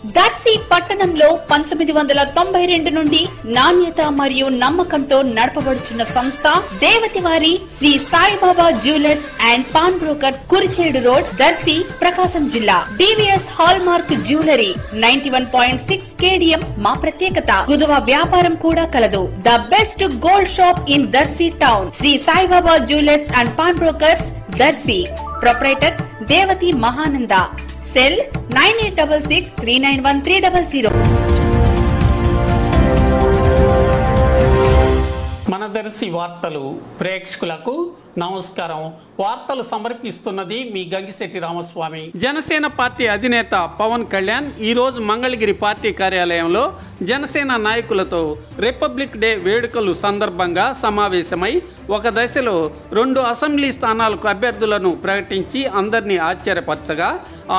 దర్శి పట్టణంలో 1992 నుండి నాణ్యత మరియు నమ్మకంతో నడపబడుచున్న సంస్థ దేవతివారి Shri Saibaba jewellers and pawn brokers Kurichedu road Darsi Prakasam జిల్లా DVS hallmark jewellery 91.6 KDM మా ప్రత్యేకత. కుదువ వ్యాపారం కూడా కలదు. The best gold shop in Darsi town Shri Saibaba jewellers and pawn brokers Darsi. Proprietor Devati Mahananda. Cell 9866391300. మన దర్శి వార్తలు ప్రేక్షకులకు నమస్కారం. వార్తలు సమర్పిస్తున్నది మీ గంగిశెట్టి రామస్వామి. జనసేన పార్టీ అధినేత పవన్ కళ్యాణ్ ఈరోజు మంగళగిరి పార్టీ కార్యాలయంలో జనసేన నాయకులతో రిపబ్లిక్ డే వేడుకలు సందర్భంగా సమావేశమై ఒక దశలో 2 అసెంబ్లీ స్థానాలకు అభ్యర్థులను ప్రకటించి అందరినీ ఆశ్చర్యపరచగా,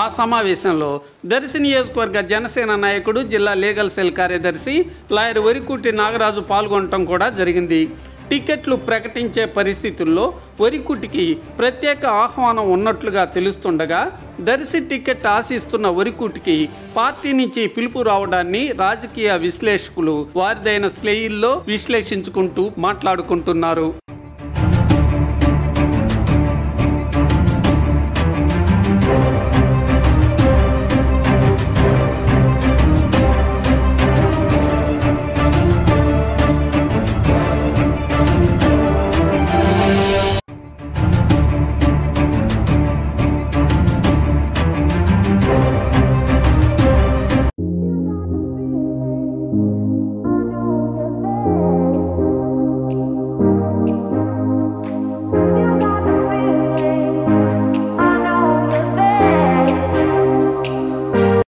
ఆ సమావేశంలో దర్శి నియోజకవర్గ జనసేన నాయకుడు, జిల్లా లీగల్ సెల్ కార్యదర్శి లాయర్ వరికుటి నాగరాజు పాల్గొనడం కూడా జరిగింది. టికెట్లు ప్రకటించే పరిస్థితుల్లో వరికుటికి ప్రత్యేక ఆహ్వానం ఉన్నట్లుగా తెలుస్తుండగా, దర్శి టికెట్ ఆశిస్తున్న వరికుటికి పార్టీ నుంచి పిలుపు రావడాన్ని రాజకీయ విశ్లేషకులు వారిదైన స్లెయిల్లో విశ్లేషించుకుంటూ మాట్లాడుకుంటున్నారు.